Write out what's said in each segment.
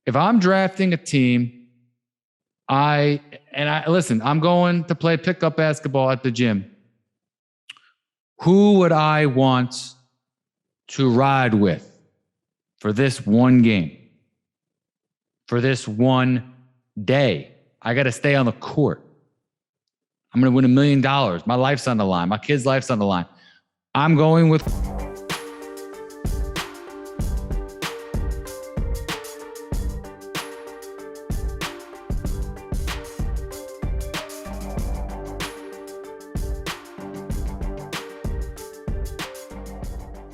if I'm drafting a team, listen, I'm going to play pickup basketball at the gym. Who would I want to ride with for this one game? For this one day? I got to stay on the court. I'm going to win $1 million. My life's on the line. My kid's life's on the line. I'm going with...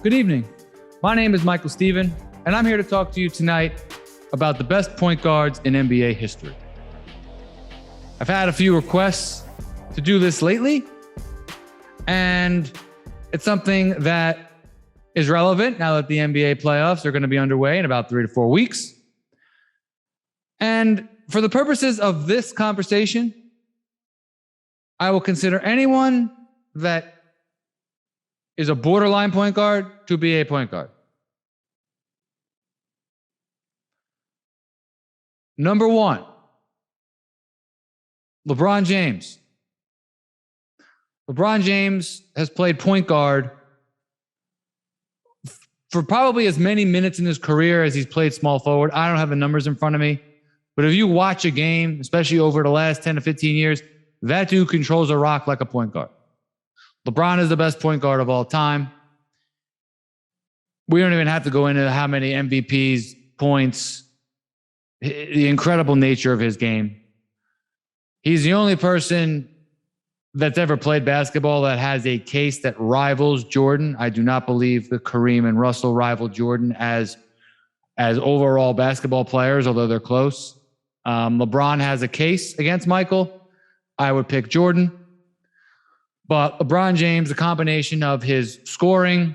Good evening. My name is Michael Steven, and I'm here to talk to you tonight about the best point guards in NBA history. I've had a few requests to do this lately, and it's something that is relevant now that the NBA playoffs are going to be underway in about 3 to 4 weeks. And for the purposes of this conversation, I will consider anyone that is a borderline point guard to be a point guard. Number 1, LeBron James. LeBron James has played point guard for probably as many minutes in his career as he's played small forward. I don't have the numbers in front of me, but if you watch a game, especially over the last 10 to 15 years, that dude controls a rock like a point guard. LeBron is the best point guard of all time. We don't even have to go into how many MVPs, points, the incredible nature of his game. He's the only person that's ever played basketball that has a case that rivals Jordan. I do not believe that Kareem and Russell rival Jordan as overall basketball players, although they're close. LeBron has a case against Michael. I would pick Jordan. But LeBron James, a combination of his scoring,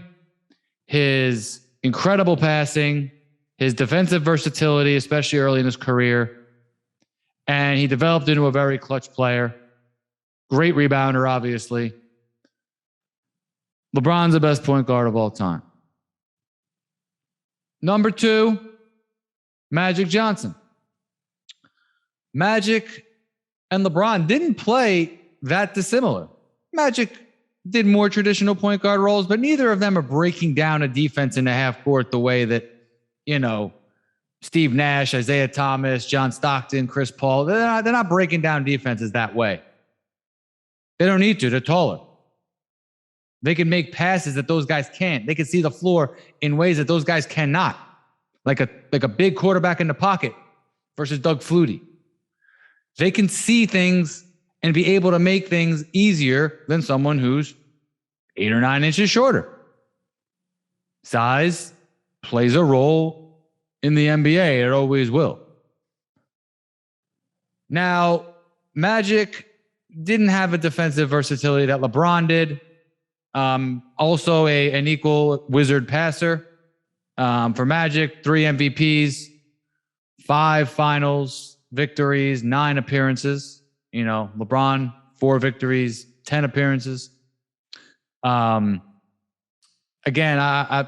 his incredible passing, his defensive versatility, especially early in his career, and he developed into a very clutch player. Great rebounder, obviously. LeBron's the best point guard of all time. Number 2, Magic Johnson. Magic and LeBron didn't play that dissimilar. Magic did more traditional point guard roles, but neither of them are breaking down a defense in the half court the way that, Steve Nash, Isaiah Thomas, John Stockton, Chris Paul, they're not breaking down defenses that way. They don't need to. They're taller. They can make passes that those guys can't. They can see the floor in ways that those guys cannot. Like a big quarterback in the pocket versus Doug Flutie. They can see things and be able to make things easier than someone who's 8 or 9 inches shorter. Size plays a role in the NBA. It always will. Now, Magic didn't have a defensive versatility that LeBron did. Also an equal wizard passer. For Magic, 3 MVPs, 5 finals victories, 9 appearances. LeBron, 4 victories, 10 appearances. Again,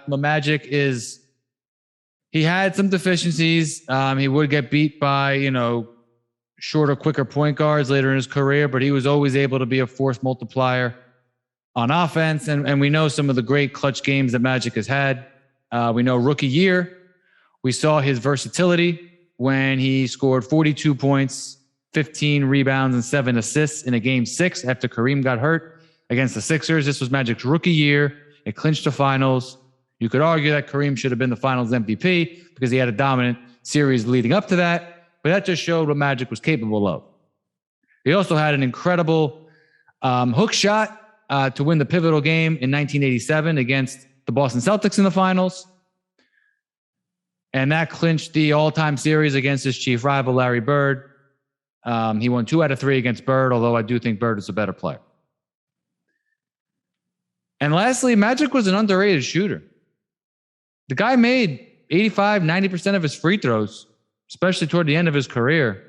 Magic he had some deficiencies. He would get beat by, shorter, quicker point guards later in his career, but he was always able to be a force multiplier on offense. And we know some of the great clutch games that Magic has had. We know rookie year, we saw his versatility when he scored 42 points, 15 rebounds, and 7 assists in a game 6 after Kareem got hurt against the Sixers. This was Magic's rookie year. It clinched the finals. You could argue that Kareem should have been the finals MVP because he had a dominant series leading up to that, but that just showed what Magic was capable of. He also had an incredible hook shot to win the pivotal game in 1987 against the Boston Celtics in the finals. And that clinched the all-time series against his chief rival, Larry Bird. He won 2 out of 3 against Bird, although I do think Bird is a better player. And lastly, Magic was an underrated shooter. The guy made 85, 90% of his free throws, especially toward the end of his career.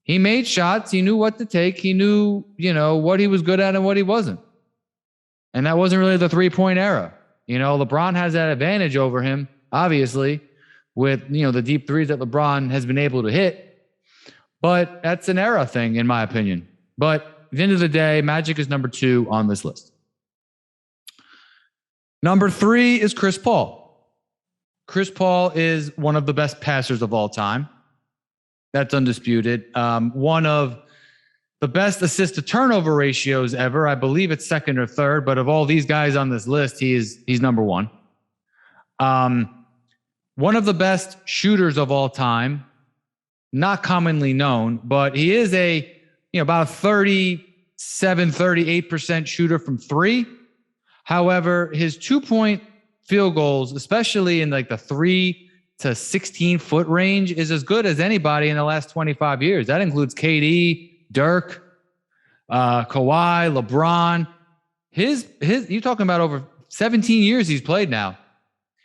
He made shots. He knew what to take. He knew, what he was good at and what he wasn't. And that wasn't really the 3-point era. LeBron has that advantage over him, obviously, with, the deep threes that LeBron has been able to hit. But that's an era thing, in my opinion. But at the end of the day, Magic is number 2 on this list. Number 3 is Chris Paul. Chris Paul is one of the best passers of all time. That's undisputed. One of the best assist to turnover ratios ever. I believe it's second or third, but of all these guys on this list, he's number 1. One of the best shooters of all time, not commonly known, but he is about a 37, 38% shooter from 3. However, his 2-point field goals, especially in like the 3 to 16 foot range, is as good as anybody in the last 25 years. That includes KD, Dirk, Kawhi, LeBron. You're talking about over 17 years he's played now.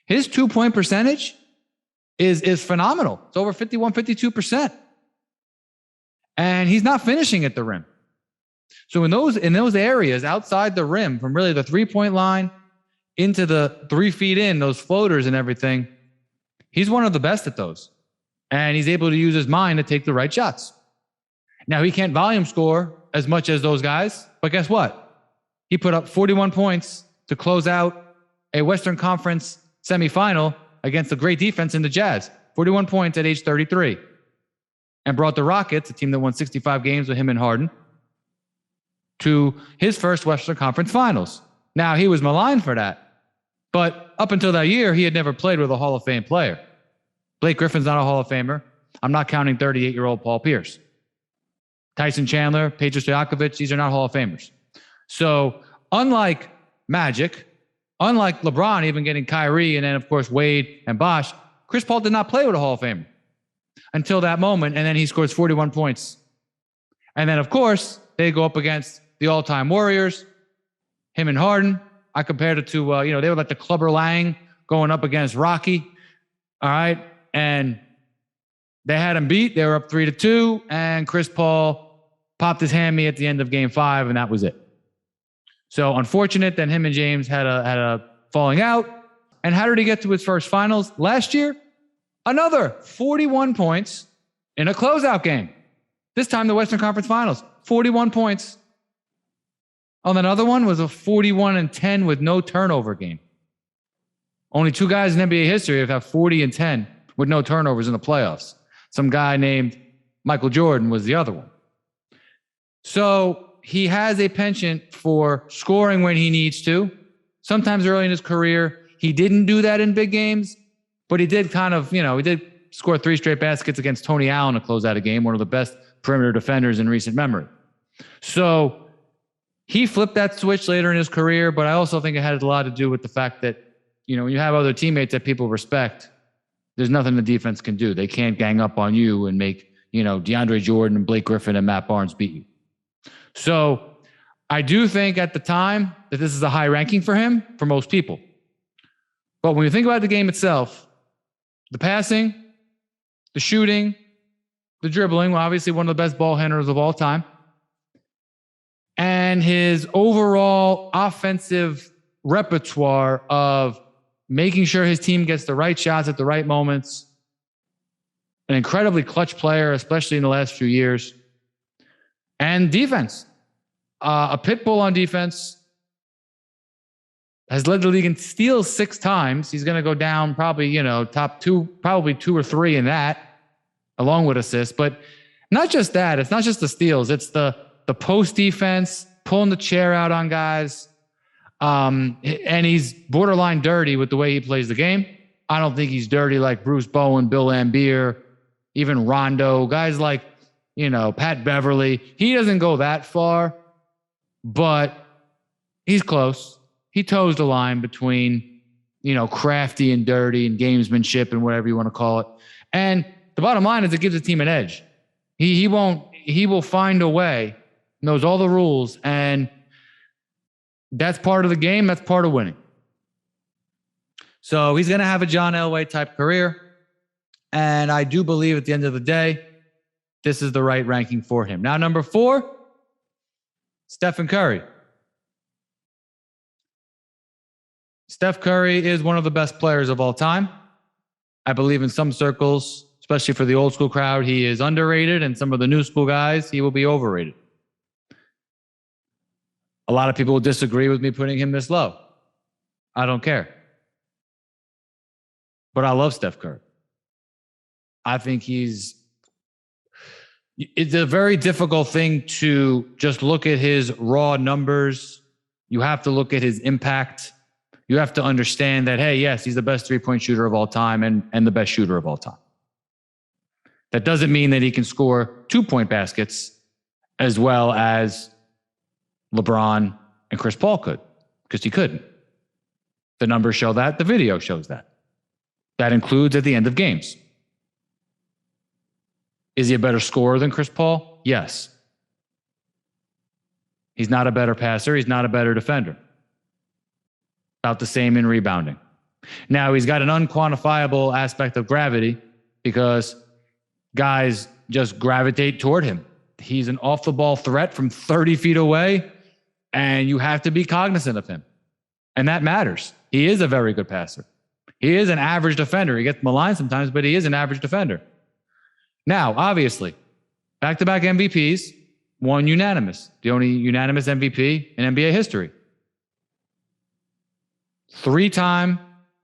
His 2-point percentage is phenomenal. It's over 51, 52%. And he's not finishing at the rim. So in those areas outside the rim, from really the 3-point line into the 3 feet in, those floaters and everything, he's one of the best at those. And he's able to use his mind to take the right shots. Now, he can't volume score as much as those guys, but guess what? He put up 41 points to close out a Western Conference semifinal against a great defense in the Jazz. 41 points at age 33. And brought the Rockets, a team that won 65 games with him and Harden, to his first Western Conference Finals. Now, he was maligned for that. But up until that year, he had never played with a Hall of Fame player. Blake Griffin's not a Hall of Famer. I'm not counting 38-year-old Paul Pierce. Tyson Chandler, Peja Stojakovic, these are not Hall of Famers. So unlike Magic, unlike LeBron even getting Kyrie and then, of course, Wade and Bosh, Chris Paul did not play with a Hall of Famer until that moment, and then he scores 41 points. And then, of course, they go up against the all-time Warriors, him and Harden. I compared it to, they were like the Clubber Lang going up against Rocky. All right. And they had him beat. They were up 3-2. And Chris Paul popped his hammy at the end of game 5, and that was it. So unfortunate that him and James had a falling out. And how did he get to his first finals? Last year, another 41 points in a closeout game. This time the Western Conference Finals, 41 points. Oh, another one was a 41-10 with no turnover game. Only 2 guys in NBA history have had 40-10 with no turnovers in the playoffs. Some guy named Michael Jordan was the other one. So he has a penchant for scoring when he needs to. Sometimes early in his career, he didn't do that in big games, but he did kind of, he did score 3 straight baskets against Tony Allen to close out a game, one of the best perimeter defenders in recent memory. So he flipped that switch later in his career, but I also think it had a lot to do with the fact that, when you have other teammates that people respect, there's nothing the defense can do. They can't gang up on you and make, DeAndre Jordan and Blake Griffin and Matt Barnes beat you. So I do think at the time that this is a high ranking for him, for most people. But when you think about the game itself, the passing, the shooting, the dribbling, well, obviously one of the best ball handlers of all time, and his overall offensive repertoire of making sure his team gets the right shots at the right moments, an incredibly clutch player, especially in the last few years, and defense. A pit bull on defense, has led the league in steals 6 times. He's going to go down probably, top 2, probably 2 or 3 in that, along with assists. But not just that. It's not just the steals. It's the post defense, pulling the chair out on guys. And he's borderline dirty with the way he plays the game. I don't think he's dirty like Bruce Bowen, Bill Laimbeer, even Rondo, guys like, Pat Beverly. He doesn't go that far, but he's close. He toes the line between, crafty and dirty and gamesmanship and whatever you want to call it. And the bottom line is it gives the team an edge. He will find a way, knows all the rules, and that's part of the game. That's part of winning. So he's going to have a John Elway type career. And I do believe at the end of the day, this is the right ranking for him. Now, number 4, Stephen Curry. Steph Curry is one of the best players of all time. I believe in some circles, especially for the old school crowd, he is underrated, and some of the new school guys, he will be overrated. A lot of people will disagree with me putting him this low. I don't care. But I love Steph Curry. I think it's a very difficult thing to just look at his raw numbers. You have to look at his impact. You have to understand that, hey, yes, he's the best three-point shooter of all time and the best shooter of all time. That doesn't mean that he can score 2-point baskets as well as LeBron and Chris Paul could, because he couldn't. The numbers show that. The video shows that. That includes at the end of games. Is he a better scorer than Chris Paul? Yes. He's not a better passer. He's not a better defender. About the same in rebounding. Now, he's got an unquantifiable aspect of gravity because guys just gravitate toward him. He's an off-the-ball threat from 30 feet away, and you have to be cognizant of him. And that matters. He is a very good passer. He is an average defender. He gets maligned sometimes, but he is an average defender. Now, obviously, back-to-back MVPs, one unanimous. The only unanimous MVP in NBA history. 3-time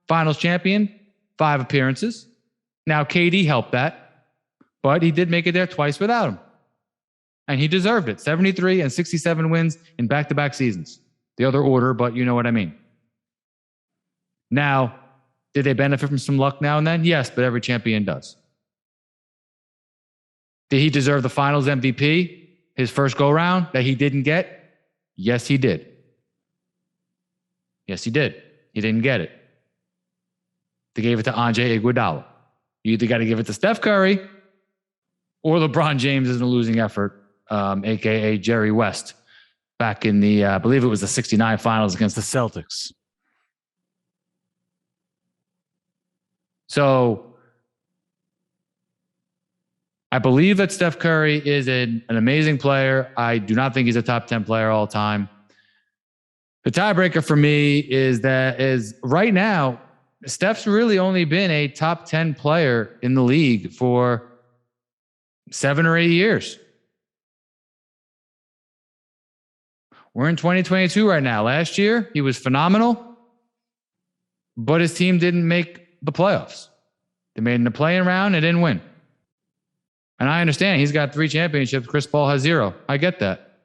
finals champion, 5 appearances. Now, KD helped that, but he did make it there twice without him. And he deserved it. 73 and 67 wins in back-to-back seasons. The other order, but you know what I mean. Now, did they benefit from some luck now and then? Yes, but every champion does. Did he deserve the finals MVP, his first go-round, that he didn't get? Yes, he did. Yes, he did. He didn't get it. They gave it to Andre Iguodala. You either got to give it to Steph Curry or LeBron James in a losing effort, a.k.a. Jerry West, back in the, I believe it was the 69 finals against the Celtics. So I believe that Steph Curry is an amazing player. I do not think he's a top 10 player all time. The tiebreaker for me is right now, Steph's really only been a top 10 player in the league for 7 or 8 years. We're in 2022 right now. Last year, he was phenomenal, but his team didn't make the playoffs. They made it in the play-in round and didn't win. And I understand he's got 3 championships. Chris Paul has 0. I get that.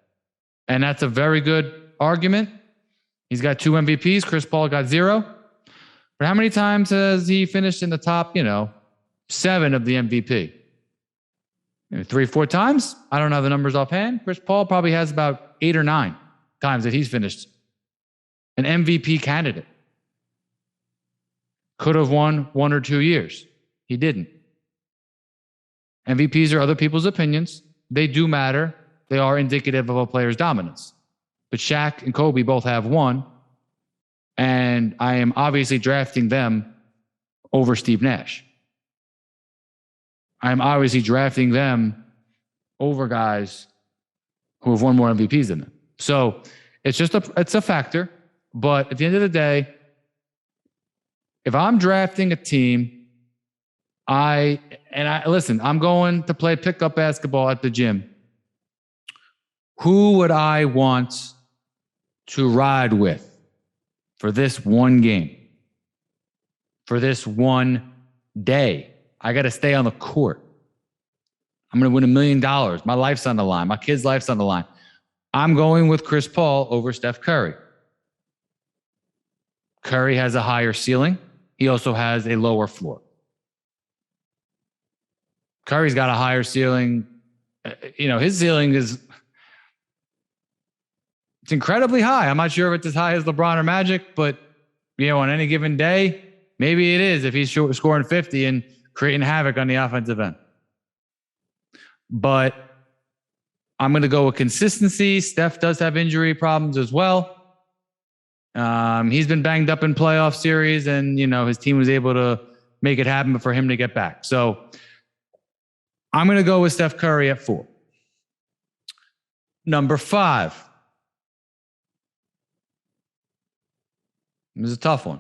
And that's a very good argument. He's got 2 MVPs. Chris Paul got 0. But how many times has he finished in the top, 7 of the MVP? 3, 4 times? I don't know the numbers offhand. Chris Paul probably has about 8 or 9 times that he's finished an MVP candidate. Could have won 1 or 2 years. He didn't. MVPs are other people's opinions. They do matter. They are indicative of a player's dominance. But Shaq and Kobe both have 1. And I am obviously drafting them over Steve Nash. I'm obviously drafting them over guys who have won more MVPs than them. So it's a factor. But at the end of the day, if I'm drafting a team, listen, I'm going to play pickup basketball at the gym. Who would I want to ride with for this one game? For this one day? I got to stay on the court. I'm going to win $1 million. My life's on the line. My kid's life's on the line. I'm going with Chris Paul over Steph Curry. Curry has a higher ceiling. He also has a lower floor. Curry's got a higher ceiling. His ceiling is it's incredibly high. I'm not sure if it's as high as LeBron or Magic, but on any given day, maybe it is if he's scoring 50 and creating havoc on the offensive end. But I'm going to go with consistency. Steph does have injury problems as well. He's been banged up in playoff series, and his team was able to make it happen for him to get back. So I'm going to go with Steph Curry at 4. Number 5. This is a tough one.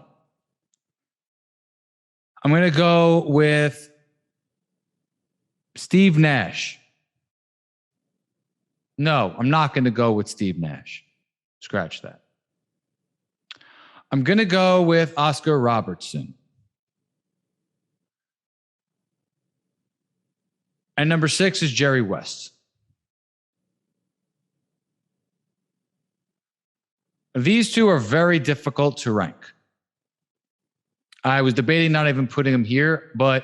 I'm going to go with Steve Nash. No, I'm not going to go with Steve Nash. Scratch that. I'm going to go with Oscar Robertson. And number 6 is Jerry West. These two are very difficult to rank. I was debating not even putting them here, but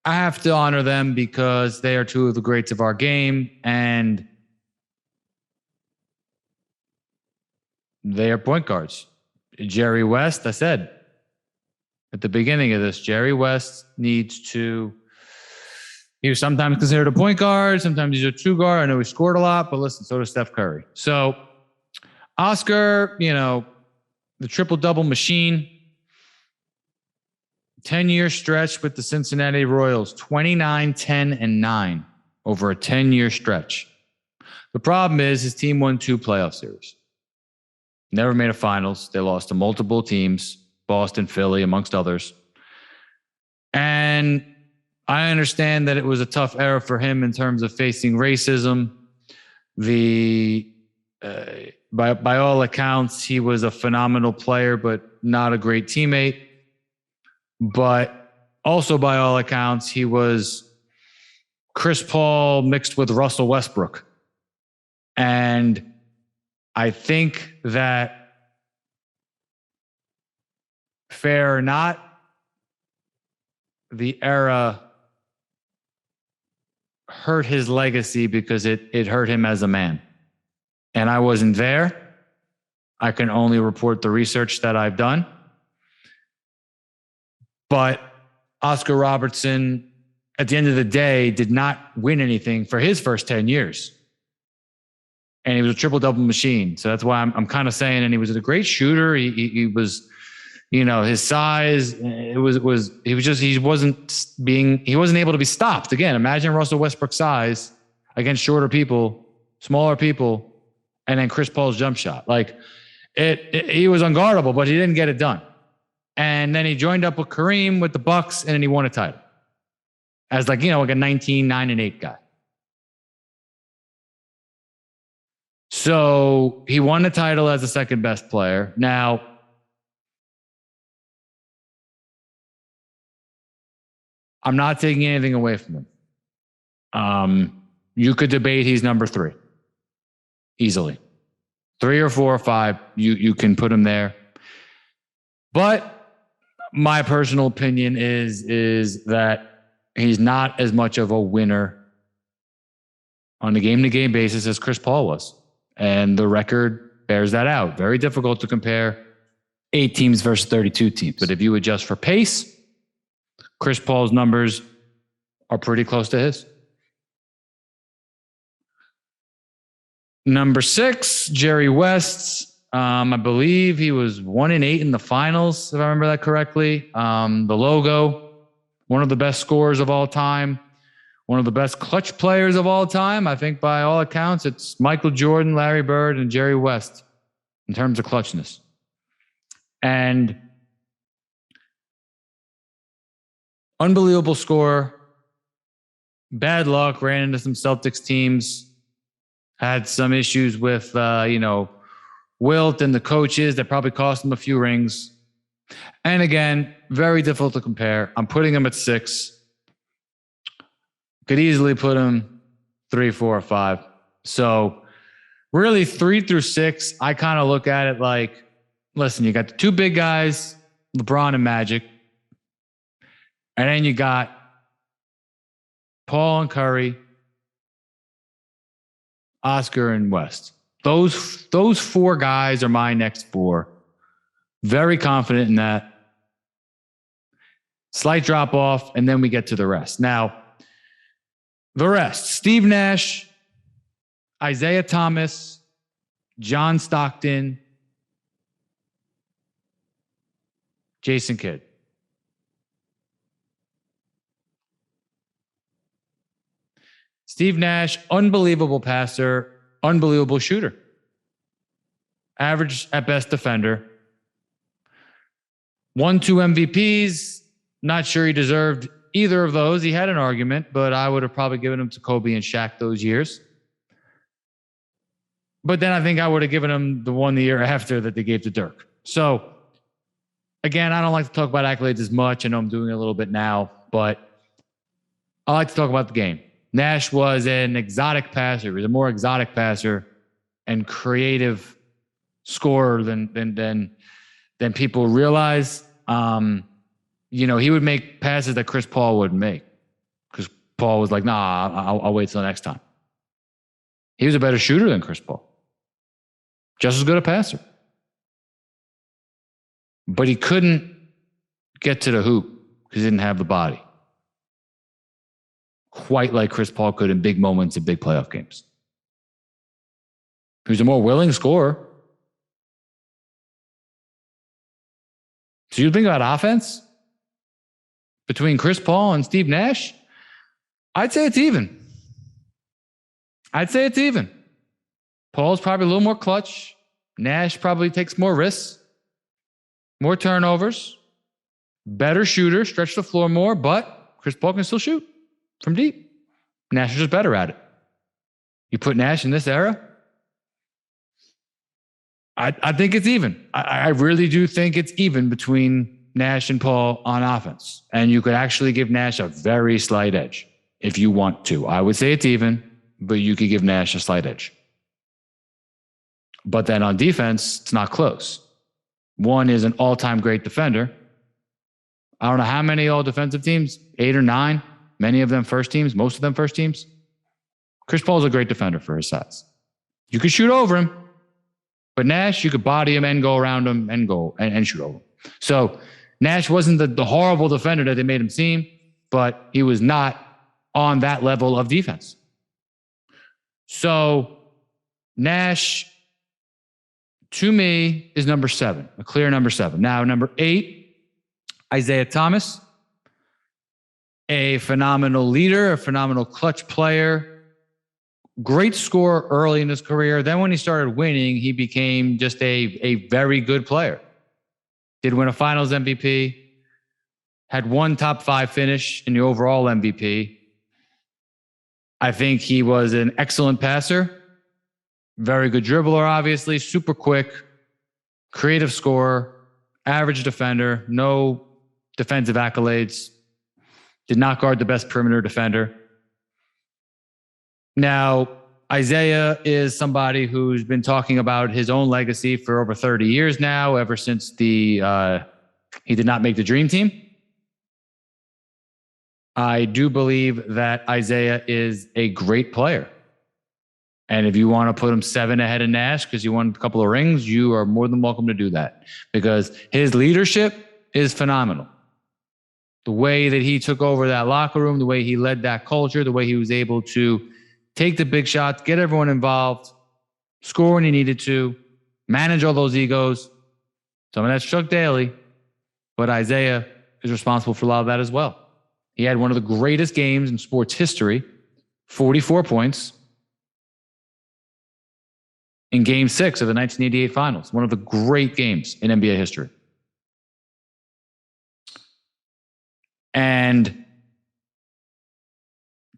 I have to honor them because they are two of the greats of our game, and they are point guards. Jerry West, I said at the beginning of this, Jerry West needs to, he was sometimes considered a point guard, sometimes he's a two guard. I know he scored a lot, but listen, so does Steph Curry. So Oscar, the triple-double machine, 10-year stretch with the Cincinnati Royals, 29, 10, and 9 over a 10-year stretch. The problem is his team won 2 playoff series. Never made a finals. They lost to multiple teams, Boston, Philly, amongst others. And I understand that it was a tough era for him in terms of facing racism. By all accounts, he was a phenomenal player, but not a great teammate. But also by all accounts, he was Chris Paul mixed with Russell Westbrook. And I think that, fair or not, the era hurt his legacy because it hurt him as a man. And I wasn't there. I can only report the research that I've done. But Oscar Robertson, at the end of the day, did not win anything for his first 10 years. And he was a triple-double machine. So that's why I'm kind of saying, and he was a great shooter. He was, his size, he wasn't able to be stopped. Again, imagine Russell Westbrook's size against shorter people, smaller people, and then Chris Paul's jump shot. He was unguardable, but he didn't get it done. And then he joined up with Kareem with the Bucks, and then he won a title as like a 19, 9, and 8 guy. So he won the title as the second best player. Now, I'm not taking anything away from him. You could debate he's number 3 easily. 3 or 4 or 5, you can put him there. But my personal opinion is that he's not as much of a winner on a game-to-game basis as Chris Paul was. And the record bears that out. Very difficult to compare 8 teams versus 32 teams. But if you adjust for pace, Chris Paul's numbers are pretty close to his. Number 6, Jerry West. I believe he was 1-8 in the finals, if I remember that correctly. The logo, one of the best scorers of all time. One of the best clutch players of all time. I think by all accounts, it's Michael Jordan, Larry Bird, and Jerry West in terms of clutchness. And unbelievable scorer. Bad luck, ran into some Celtics teams. Had some issues with, Wilt and the coaches that probably cost him a few rings. And again, very difficult to compare. I'm putting him at 6. Could easily put him 3, 4, or 5. So really 3 through 6, I kind of look at it like, listen, you got the 2 big guys, LeBron and Magic. And then you got Paul and Curry, Oscar and West. Those 4 guys are my next 4. Very confident in that. Slight drop off, and then we get to the rest. Now, the rest: Steve Nash, Isaiah Thomas, John Stockton, Jason Kidd. Steve Nash, unbelievable passer, unbelievable shooter. Average at best defender. Won 2 MVPs, Not sure he deserved either of those. He had an argument, but I would have probably given him to Kobe and Shaq those years. But then I think I would have given him the one the year after that they gave to Dirk. So again, I don't like to talk about accolades as much. I know I'm doing it a little bit now, but I like to talk about the game. Nash was an exotic passer. He was a more exotic passer and creative scorer than people realize. He would make passes that Chris Paul wouldn't make because Paul was like, nah, I'll wait till next time. He was a better shooter than Chris Paul. Just as good a passer. But he couldn't get to the hoop because he didn't have the body. Quite like Chris Paul could in big moments in big playoff games. He was a more willing scorer. So you think about offense between Chris Paul and Steve Nash? I'd say it's even. Paul's probably a little more clutch. Nash probably takes more risks, more turnovers, better shooter, stretch the floor more, but Chris Paul can still shoot from deep. Nash is just better at it. You put Nash in this era, I think it's even. I really do think it's even between Nash and Paul on offense. And you could actually give Nash a very slight edge if you want to. I would say it's even, but you could give Nash a slight edge. But then on defense, it's not close. One is an all-time great defender. I don't know how many all-defensive teams, 8 or 9, many of them first teams, most of them first teams. Chris Paul's a great defender for his size. You could shoot over him, but Nash, you could body him and go around him and go and shoot over him. So Nash wasn't the horrible defender that they made him seem, but he was not on that level of defense. So Nash, to me, is number 7, a clear number 7. Now, number 8, Isaiah Thomas, a phenomenal leader, a phenomenal clutch player, great scorer early in his career. Then when he started winning, he became just a very good player. Did win a finals MVP, had one top 5 finish in the overall MVP. I think he was an excellent passer. Very good dribbler, obviously, super quick, creative scorer, average defender, no defensive accolades, did not guard the best perimeter defender. Now, Isaiah is somebody who's been talking about his own legacy for over 30 years now, ever since he did not make the Dream Team. I do believe that Isaiah is a great player. And if you want to put him 7 ahead of Nash because you won a couple of rings, you are more than welcome to do that because his leadership is phenomenal. The way that he took over that locker room, the way he led that culture, the way he was able to take the big shots, get everyone involved, score when he needed to, manage all those egos. Some of that's Chuck Daly, but Isaiah is responsible for a lot of that as well. He had one of the greatest games in sports history, 44 points, in Game 6 of the 1988 Finals. One of the great games in NBA history. And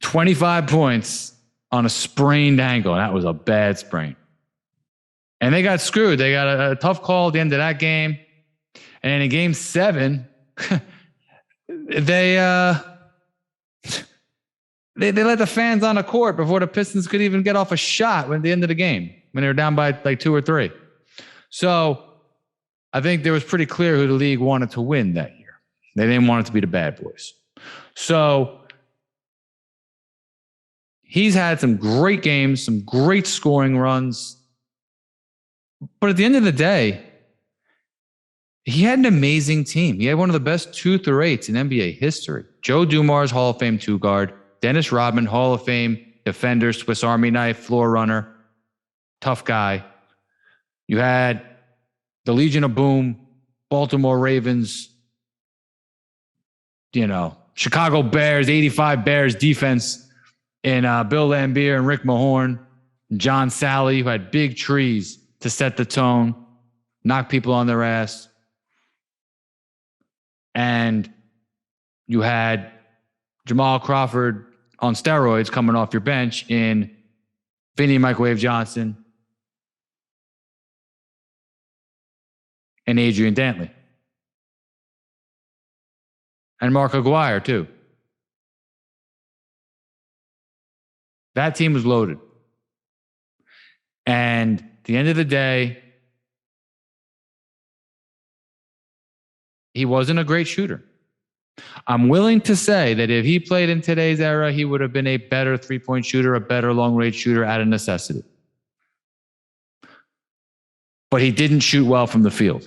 25 points on a sprained ankle. That was a bad sprain. And they got screwed. They got a tough call at the end of that game. And in Game 7, they let the fans on the court before the Pistons could even get off a shot at the end of the game, when they were down by like 2 or 3. So I think there was pretty clear who the league wanted to win that year. They didn't want it to be the bad boys. So he's had some great games, some great scoring runs. But at the end of the day, he had an amazing team. He had one of the best 2 through 8s in NBA history. Joe Dumars, Hall of Fame 2-guard. Dennis Rodman, Hall of Fame defender, Swiss Army knife, floor runner. Tough guy. You had the Legion of Boom, Baltimore Ravens, Chicago Bears, 85 Bears defense in Bill Laimbeer and Rick Mahorn, John Sally, who had big trees to set the tone, knock people on their ass. And you had Jamal Crawford on steroids coming off your bench in Vinny Microwave Johnson and Adrian Dantley. And Mark Aguirre, too. That team was loaded. And at the end of the day, he wasn't a great shooter. I'm willing to say that if he played in today's era, he would have been a better three-point shooter, a better long-range shooter out of necessity. But he didn't shoot well from the field.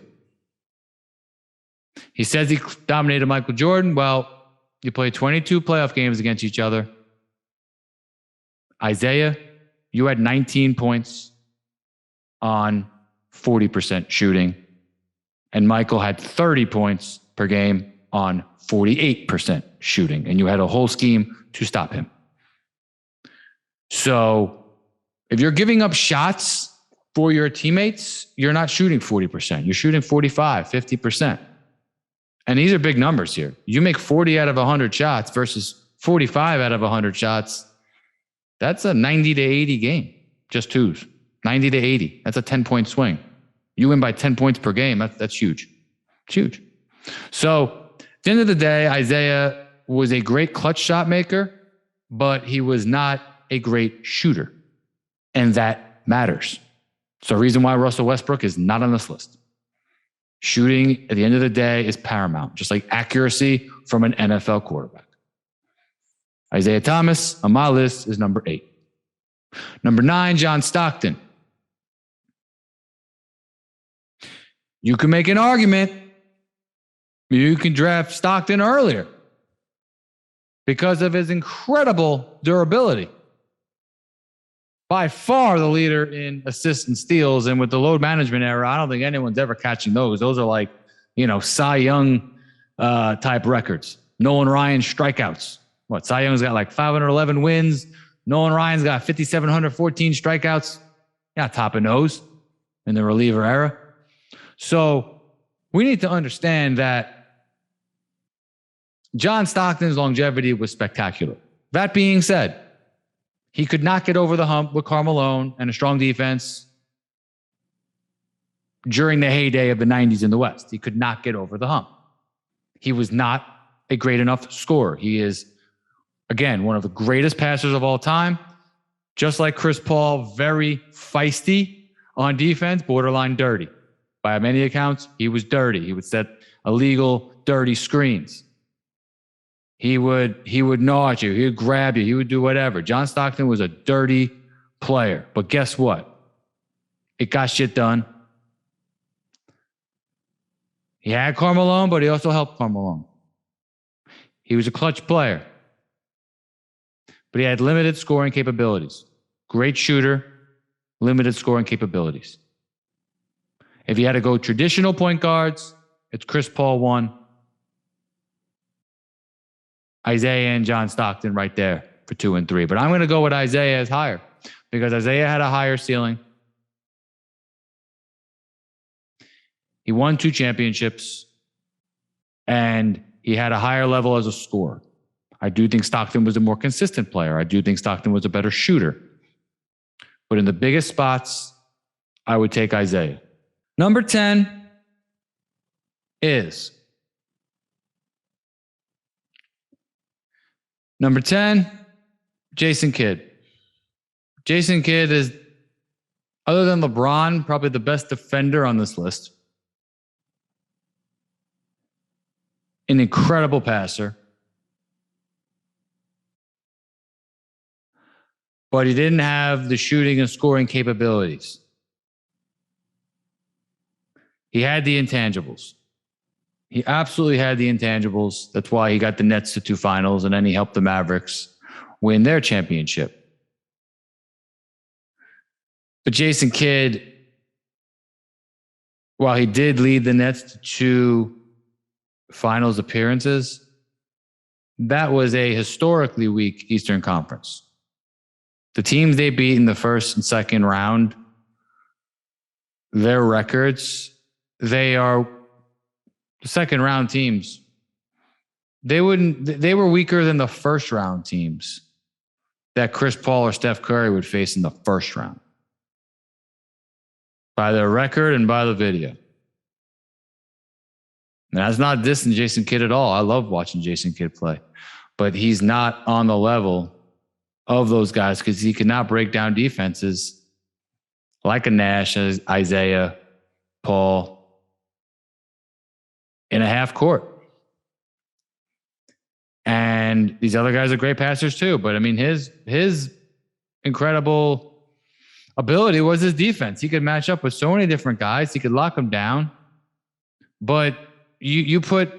He says he dominated Michael Jordan. Well, you played 22 playoff games against each other. Isaiah, you had 19 points on 40% shooting. And Michael had 30 points per game on 48% shooting. And you had a whole scheme to stop him. So if you're giving up shots for your teammates, you're not shooting 40%. You're shooting 45, 50%. And these are big numbers here. You make 40 out of 100 shots versus 45 out of 100 shots. That's a 90 to 80 game, just twos. 90 to 80. That's a 10-point swing. You win by 10 points per game. That's huge. It's huge. So at the end of the day, Isaiah was a great clutch shot maker, but he was not a great shooter. And that matters. It's the reason why Russell Westbrook is not on this list. Shooting at the end of the day is paramount, just like accuracy from an NFL quarterback. Isaiah Thomas on my list is number 8. Number 9, John Stockton. You can make an argument. You can draft Stockton earlier because of his incredible durability. By far the leader in assists and steals. And with the load management era, I don't think anyone's ever catching those. Those are like, Cy Young type records. Nolan Ryan strikeouts. Cy Young's got like 511 wins. Nolan Ryan's got 5,714 strikeouts. Not topping those in the reliever era. So we need to understand that John Stockton's longevity was spectacular. That being said, he could not get over the hump with Karl Malone and a strong defense during the heyday of the 90s in the West. He could not get over the hump. He was not a great enough scorer. He is, again, one of the greatest passers of all time. Just like Chris Paul, very feisty on defense, borderline dirty. By many accounts, he was dirty. He would set illegal, dirty screens. He would gnaw at you. He would grab you. He would do whatever. John Stockton was a dirty player. But guess what? It got shit done. He had Karl Malone, but he also helped Karl Malone. He was a clutch player. But he had limited scoring capabilities. Great shooter, limited scoring capabilities. If you had to go traditional point guards, it's Chris Paul 1. Isaiah and John Stockton right there for 2 and 3. But I'm going to go with Isaiah as higher because Isaiah had a higher ceiling. He won 2 championships and he had a higher level as a scorer. I do think Stockton was a more consistent player. I do think Stockton was a better shooter. But in the biggest spots, I would take Isaiah. Number 10 is number 10, Jason Kidd. Jason Kidd is, other than LeBron, probably the best defender on this list. An incredible passer. But he didn't have the shooting and scoring capabilities. He had the intangibles. He absolutely had the intangibles. That's why he got the Nets to 2 finals, and then he helped the Mavericks win their championship. But Jason Kidd, while he did lead the Nets to 2 finals appearances, that was a historically weak Eastern Conference. The teams they beat in the first and second round, their records, they are the second round teams. they were weaker than the first round teams that Chris Paul or Steph Curry would face in the first round. By their record and by the video. And that's not dissing Jason Kidd at all. I love watching Jason Kidd play. But he's not on the level of those guys because he cannot break down defenses like a Nash, Isaiah, Paul, in a half court. And these other guys are great passers too. But I mean, his incredible ability was his defense. He could match up with so many different guys. He could lock them down. But you put,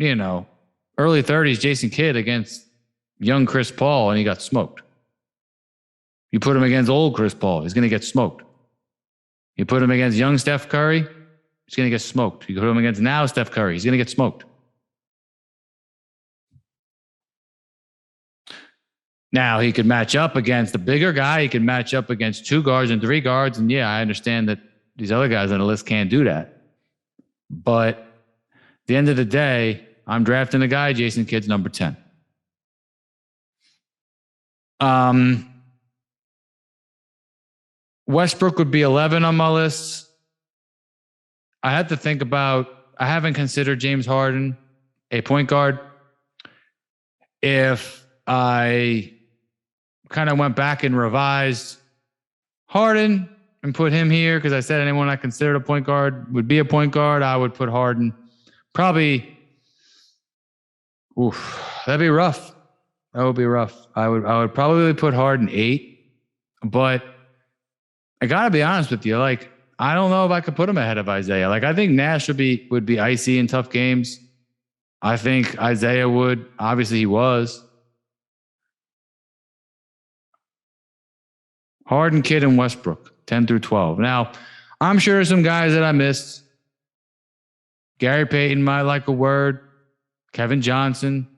early 30s Jason Kidd against young Chris Paul and he got smoked. You put him against old Chris Paul, he's going to get smoked. You put him against young Steph Curry, he's going to get smoked. You put him against now Steph Curry, he's going to get smoked. Now, he could match up against the bigger guy. He could match up against 2 guards and 3 guards. And yeah, I understand that these other guys on the list can't do that. But at the end of the day, I'm drafting a guy, Jason Kidd's number 10. Westbrook would be 11 on my list. I had to think about, I haven't considered James Harden a point guard. If I kind of went back and revised Harden and put him here, because I said anyone I considered a point guard would be a point guard, I would put Harden. Probably, that'd be rough. That would be rough. I would probably put Harden 8, but I gotta be honest with you. Like, I don't know if I could put him ahead of Isaiah. Like, I think Nash would be icy in tough games. I think Isaiah would. Obviously, he was. Harden, Kidd, and Westbrook, 10 through 12. Now, I'm sure there's some guys that I missed. Gary Payton might like a word. Kevin Johnson.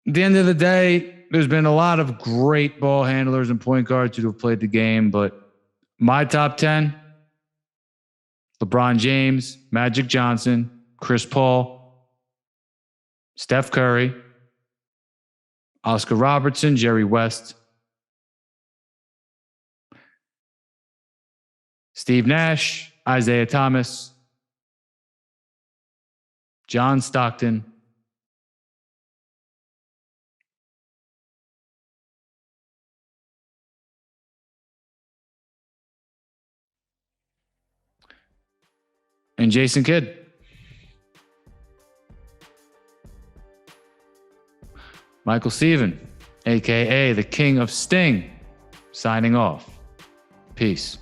At the end of the day, there's been a lot of great ball handlers and point guards who have played the game, but my top 10, LeBron James, Magic Johnson, Chris Paul, Steph Curry, Oscar Robertson, Jerry West, Steve Nash, Isaiah Thomas, John Stockton, and Jason Kidd. Michael Steven, a.k.a. the King of Sting, signing off. Peace.